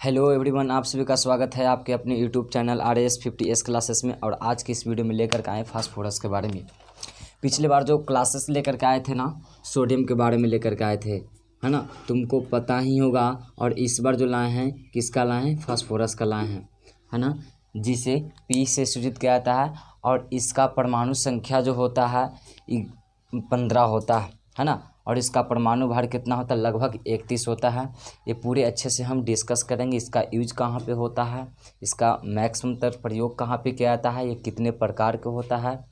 Hello everyone, आप सभी का स्वागत है आपके अपने यूट्यूब चैनल RAS50S क्लासेस में। और आज की इस वीडियो में लेकर के आए फास्फोरस के बारे में। पिछले बार जो क्लासेस लेकर के आए थे ना, सोडियम के बारे में लेकर के आए थे, है ना, तुमको पता ही होगा। और इस बार जो लाए हैं, किसका लाए हैं? फास्फोरस का लाए हैं, है ना, जिसे P से सूचित किया जाता है। और इसका परमाणु संख्या जो होता है 15 होता है ना। और इसका परमाणु भार कितना होता है? लगभग 31 होता है। ये पूरे अच्छे से हम डिस्कस करेंगे। इसका यूज कहाँ पे होता है, इसका मैक्सिमम तक प्रयोग कहाँ पे किया जाता है, ये कितने प्रकार के होता है,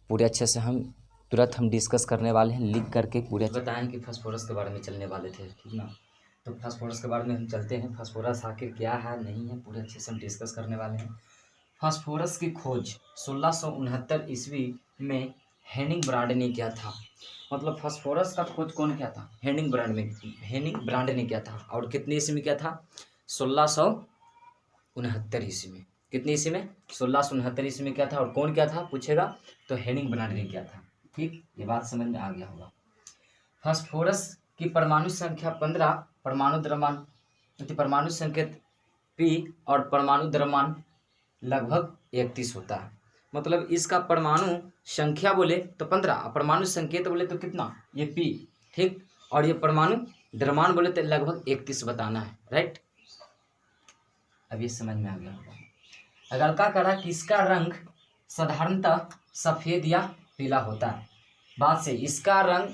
पूरे अच्छे से हम तुरंत डिस्कस करने वाले हैं। लिख करके पूरे बताएं कि फास्फोरस के बारे में चलने वाले थे, ठीक ना। तो फास्फोरस के बारे में हम चलते हैं। फास्फोरस आखिर क्या है, नहीं है, पूरे अच्छे से हम डिस्कस करने वाले हैं। फास्फोरस की खोज 1669 ईस्वी में हेनिंग ब्रांड ने किया था। मतलब फास्फोरस का खोज कौन किया था? हेनिंग ब्रांड ने किया था। और कितनी ईस्वी में किया था? 1669 ईस्वी में। कितनी ईस्वी में? 1669 ईस्वी में किया था। और कौन किया था पूछेगा तो हेनिंग ब्रांड ने किया था। ठीक, ये बात समझ में आ गया होगा। फास्फोरस की परमाणु संख्या 15, परमाणु संकेत P और परमाणु द्रव्यमान लगभग 31 होता है। मतलब इसका परमाणु संख्या बोले तो 15, परमाणु संकेत बोले तो कितना? ये P, ठीक। और ये परमाणु द्रव्यमान बोले तो लगभग 31 बताना है, राइट। अब ये समझ में आ गया होगा। अगर का करा कि इसका रंग साधारणतः सफ़ेद या पीला होता है। बात से इसका रंग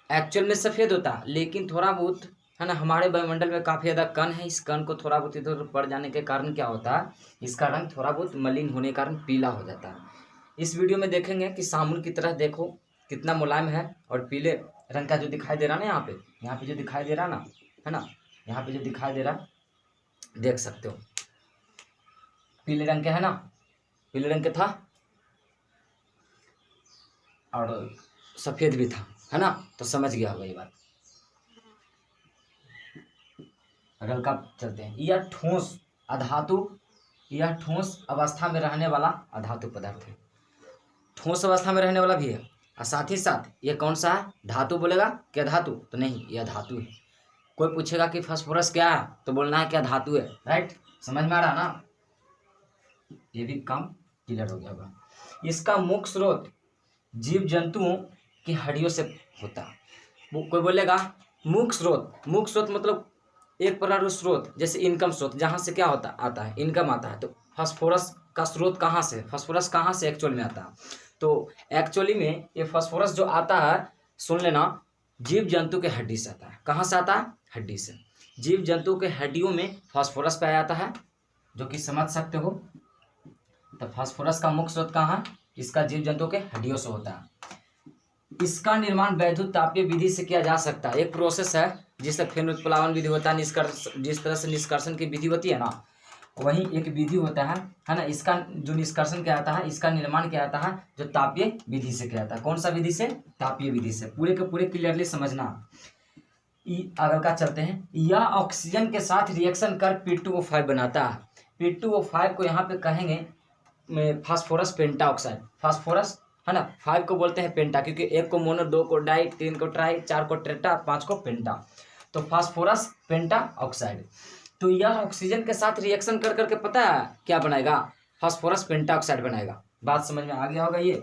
एक्चुअल में सफ़ेद होता है, लेकिन थोड़ा बहुत, है ना, हमारे वायुमंडल में काफ़ी ज़्यादा कण है। इस कण को थोड़ा बहुत इधर पड़ जाने के कारण क्या होता है, इसका रंग थोड़ा बहुत मलिन होने के कारण पीला हो जाता है। इस वीडियो में देखेंगे कि साबुन की तरह देखो कितना मुलायम है। और पीले रंग का जो दिखाई दे रहा ना, यहाँ पे जो दिखाई दे रहा ना, है ना, यहाँ पे जो दिखाई दे रहा देख सकते हो, पीले रंग के है ना, पीले रंग के था और सफ़ेद भी था, है ना। तो समझ गया होगा ये बात। अगल का चलते हैं। यह ठोस अधातु, यह ठोस अवस्था में रहने वाला अधातु पदार्थ है। ठोस अवस्था में रहने वाला भी है। और साथ ही साथ ये कौन सा है? धातु बोलेगा क्या धातु? तो नहीं, यह धातु है। कोई पूछेगा कि फास्फोरस क्या है, तो बोलना है क्या धातु है, राइट। समझ में आ रहा ना, ये भी काम क्लियर हो गया होगा। इसका मुख्य स्रोत जीव जंतुओं की हड्डियों से होता है। कोई बोलेगा मुख्य स्रोत मतलब एक प्रकार का स्रोत, जैसे इनकम स्रोत, जहाँ से क्या होता आता है, इनकम आता है। तो फास्फोरस का स्रोत कहाँ से, फास्फोरस कहाँ से एक्चुअल में आता है? तो एक्चुअली में ये फास्फोरस जो आता है, सुन लेना, जीव जंतु के हड्डी से आता है। कहाँ से आता है? हड्डी से। जीव जंतु के हड्डियों में फास्फोरस पाया जाता है, जो कि समझ सकते हो। तो फास्फोरस का मुख्य स्रोत कहाँ है? इसका जीव जंतु के हड्डियों से होता है। इसका निर्माण वैद्युत तापीय विधि से किया जा सकता है। एक प्रोसेस है जिससे फिर उत्प्लावन विधि होता है, जिस तरह से निष्कर्षण की विधि होती है ना, वही एक विधि होता है ना। इसका जो निष्कर्षण किया जाता है, इसका निर्माण किया जाता है जो तापीय विधि से किया जाता है। कौन सा विधि से? तापीय विधि से। पूरे के पूरे क्लियरली समझना। आगे का चलते हैं। यह ऑक्सीजन के साथ रिएक्शन कर P2O5 बनाता है। P2O5 को यहाँ पे कहेंगे फास्फोरस पेंटा ऑक्साइड। फास्फोरस, है ना, 5 को बोलते हैं पेंटा, क्योंकि 1 को मोनो, 2 को डाई, 3 को ट्राई, 4 को टेट्रा, 5 को पेंटा। तो फास्फोरस पेंटा ऑक्साइड। तो यह ऑक्सीजन के साथ रिएक्शन कर करके पता है क्या बनाएगा? फास्फोरस पेंटा ऑक्साइड बनाएगा। बात समझ में आ गया होगा ये।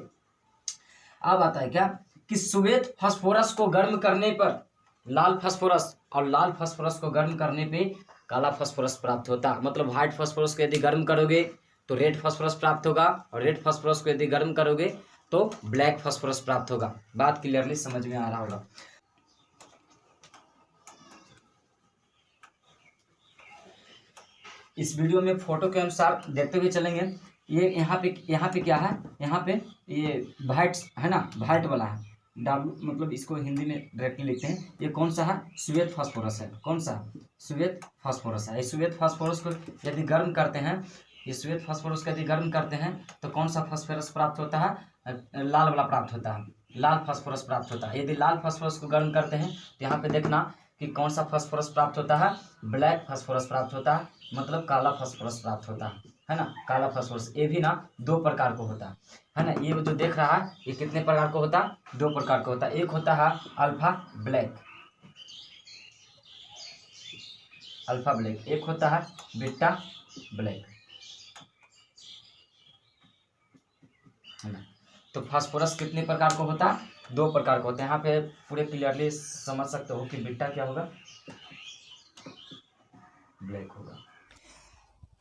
अब आता है क्या कि श्वेत फास्फोरस को गर्म करने पर लाल फास्फोरस, और लाल फास्फोरस को गर्म करने पे काला फास्फोरस प्राप्त होता है। मतलब व्हाइट फास्फोरस को यदि गर्म करोगे तो रेड फास्फोरस प्राप्त होगा, और रेड फास्फोरस को यदि गर्म करोगे तो ब्लैक फास्फोरस प्राप्त होगा। बात क्लियरली समझ में आ रहा होगा। इस वीडियो में फोटो के अनुसार देखते हुए चलेंगे। ये यहाँ पे क्या है? यहाँ पे ये वाइट है ना, वाइट वाला है। W मतलब इसको हिंदी में डायरेक्टली लिखते हैं। ये कौन सा है? श्वेत फास्फोरस है। कौन सा? श्वेत फास्फोरस है। श्वेत फास्फोरस को यदि गर्म करते हैं, ये श्वेत फास्फोरस को यदि गर्म करते हैं तो कौन सा फास्फोरस प्राप्त होता है? लाल वाला प्राप्त होता है, लाल फास्फोरस प्राप्त होता है। यदि लाल फास्फोरस को गर्म करते हैं तो यहाँ पे देखना कि कौन सा फास्फोरस प्राप्त होता है? ब्लैक फास्फोरस प्राप्त होता है, मतलब काला फास्फोरस प्राप्त होता है ना। काला फास्फोरस ये भी ना 2 प्रकार को होता है ना। ये जो देख रहा है ये कितने प्रकार को होता है? 2 प्रकार का होता है। एक होता है अल्फा ब्लैक, अल्फा ब्लैक, एक होता है बीटा ब्लैक, है ना। तो फास्फोरस कितने प्रकार का होता है? 2 प्रकार का होता है। यहाँ पे पूरे क्लियरली समझ सकते हो कि बीटा क्या होगा, ब्लैक होगा।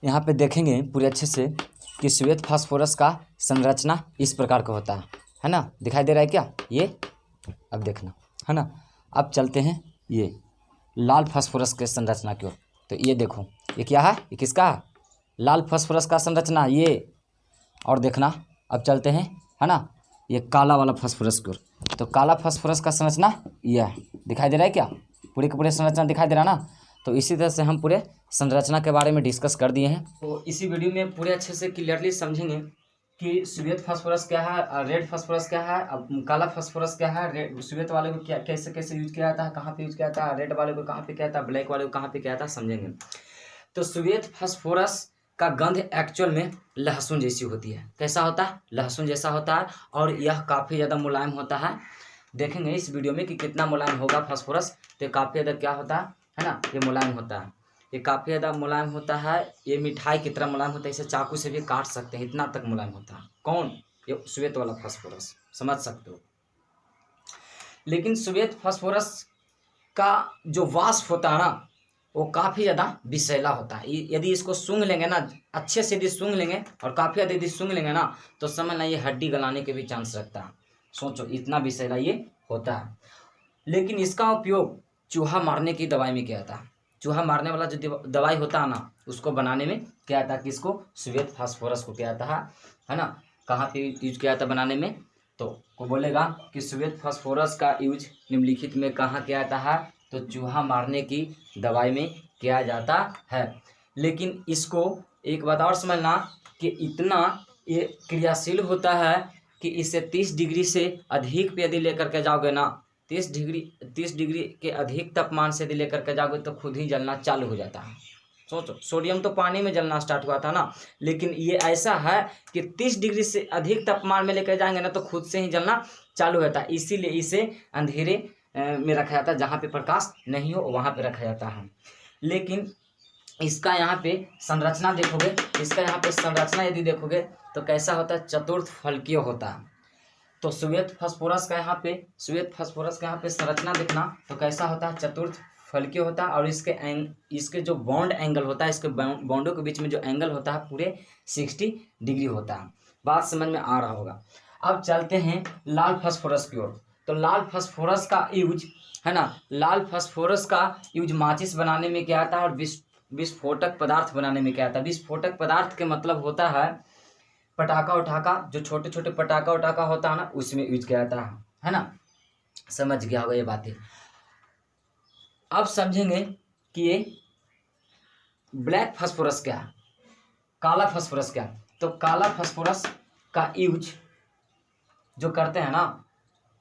यहाँ पे देखेंगे पूरे अच्छे से कि श्वेत फास्फोरस का संरचना इस प्रकार का होता है ना। दिखाई दे रहा है क्या ये? अब देखना, है ना। अब चलते हैं ये लाल फास्फोरस के संरचना की ओर। तो ये देखो, ये क्या है, ये किसका है? लाल फास्फोरस का संरचना ये। और देखना, अब चलते हैं, है ना, ये काला वाला फास्फोरस की ओर। तो काला फास्फोरस का संरचना यह है, दिखाई दे रहा है क्या? पूरे के पूरे संरचना दिखाई दे रहा है ना। तो इसी तरह से हम पूरे संरचना के बारे में डिस्कस कर दिए हैं। तो इसी वीडियो में पूरे अच्छे से क्लियरली समझेंगे कि श्वेत फास्फोरस क्या है, रेड फास्फोरस क्या है, अब काला फास्फोरस क्या है, रेड श्वेत वाले को क्या कैसे कैसे यूज किया जाता है, कहाँ पे यूज किया जाता है, रेड वाले को कहाँ पे किया जाता है, ब्लैक वाले को कहाँ पे किया जाता है, समझेंगे। तो श्वेत फास्फोरस का गंध एक्चुअल में लहसुन जैसी होती है। कैसा होता है? लहसुन जैसा होता है, और यह काफ़ी ज़्यादा मुलायम होता है। देखेंगे इस वीडियो में कि कितना मुलायम होगा फास्फोरस। तो काफ़ी ज़्यादा क्या होता है ना, ये मुलायम होता है, ये काफ़ी ज़्यादा मुलायम होता है। ये मिठाई की तरह मुलायम होता है, इसे चाकू से भी काट सकते हैं, इतना तक मुलायम होता है। कौन? ये श्वेत वाला फास्फोरस, समझ सकते हो। लेकिन श्वेत फास्फोरस का जो वाष्प होता है ना, वो काफ़ी ज़्यादा विषैला होता है। यदि इसको सूंघ लेंगे ना, अच्छे से यदि सूंघ लेंगे और काफ़ी ज़्यादा यदि सूंघ लेंगे ना, तो समझना ये हड्डी गलाने के भी चांस रखता है। सोचो, इतना विषैला ये होता है। लेकिन इसका उपयोग चूहा मारने की दवाई में किया जाता है। चूहा मारने वाला जो दवाई होता है ना, उसको बनाने में क्या आता है कि इसको श्वेत फास्फोरस को क्या आता है ना। कहाँ पे यूज किया जाता है बनाने में? तो को बोलेगा कि श्वेत फास्फोरस का यूज निम्नलिखित में कहाँ किया जाता है? तो चूहा मारने की दवाई में किया जाता है। लेकिन इसको एक बात और समझना कि इतना ये क्रियाशील होता है कि इसे 30 डिग्री से अधिक पे यदि लेकर के जाओगे ना, 30 डिग्री के अधिक तापमान से यदि लेकर के जाओगे तो खुद ही जलना चालू हो जाता है। सोचो, सोडियम तो पानी में जलना स्टार्ट हुआ था ना, लेकिन ये ऐसा है कि 30 डिग्री से अधिक तापमान में लेकर जाएंगे ना तो खुद से ही जलना चालू होता है। इसीलिए इसे अंधेरे में रखा जाता है, जहाँ पे प्रकाश नहीं हो वहाँ पे रखा जाता है। लेकिन इसका यहाँ पे संरचना देखोगे, इसका यहाँ पे संरचना यदि देखोगे तो कैसा होता है? चतुर्थ फलकीय होता है। तो श्वेत फास्फोरस का यहाँ पे संरचना देखना तो कैसा होता है? चतुर्थ फलकीय होता है। और इसके जो बॉन्ड एंगल होता है, इसके बॉन्डों के बीच में जो एंगल होता है पूरे 60 डिग्री होता है। बात समझ में आ रहा होगा। अब चलते हैं लाल फास्फोरस की ओर। तो लाल फास्फोरस का यूज, है ना, लाल फास्फोरस का यूज माचिस बनाने में किया जाता है और विस्फोटक पदार्थ बनाने में किया जाता है। विस्फोटक पदार्थ के मतलब होता है पटाखा उठाका, जो छोटे छोटे पटाखा उठाका होता है ना, उसमें यूज किया जाता है ना। समझ गया होगा ये बातें। अब समझेंगे कि ये ब्लैक फास्फोरस क्या है, काला फास्फोरस क्या है। तो काला फास्फोरस का यूज जो करते हैं ना,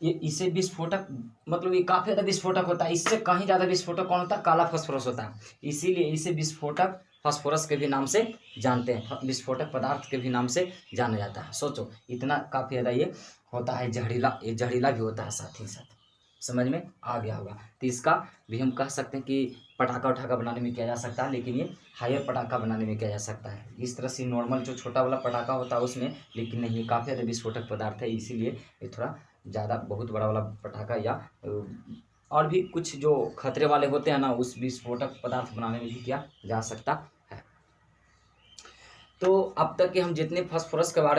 ये इसे विस्फोटक, मतलब ये काफ़ी ज़्यादा विस्फोटक होता है। इससे कहीं ज़्यादा विस्फोटक कौन होता है? काला फास्फोरस होता है। इसीलिए इसे विस्फोटक फास्फोरस के भी नाम से जानते हैं, विस्फोटक पदार्थ के भी नाम से जाना जाता है। सोचो, इतना काफ़ी ज़्यादा ये होता है जहरीला, ये जहरीला भी होता है साथ ही साथ। समझ में आ गया होगा। तो इसका भी हम कह सकते हैं कि पटाखा उठाखा बनाने में किया जा सकता है, लेकिन ये हायर पटाखा बनाने में किया जा सकता है। इस तरह से नॉर्मल जो छोटा वाला पटाखा होता है उसमें, लेकिन नहीं, ये काफ़ी ज़्यादा विस्फोटक पदार्थ है, इसीलिए ये थोड़ा ज़्यादा बहुत बड़ा वाला पटाखा या और भी कुछ जो खतरे वाले होते हैं ना, उस विस्फोटक पदार्थ बनाने में भी किया जा सकता है। तो अब तक के हम जितने फास्फोरस के बारे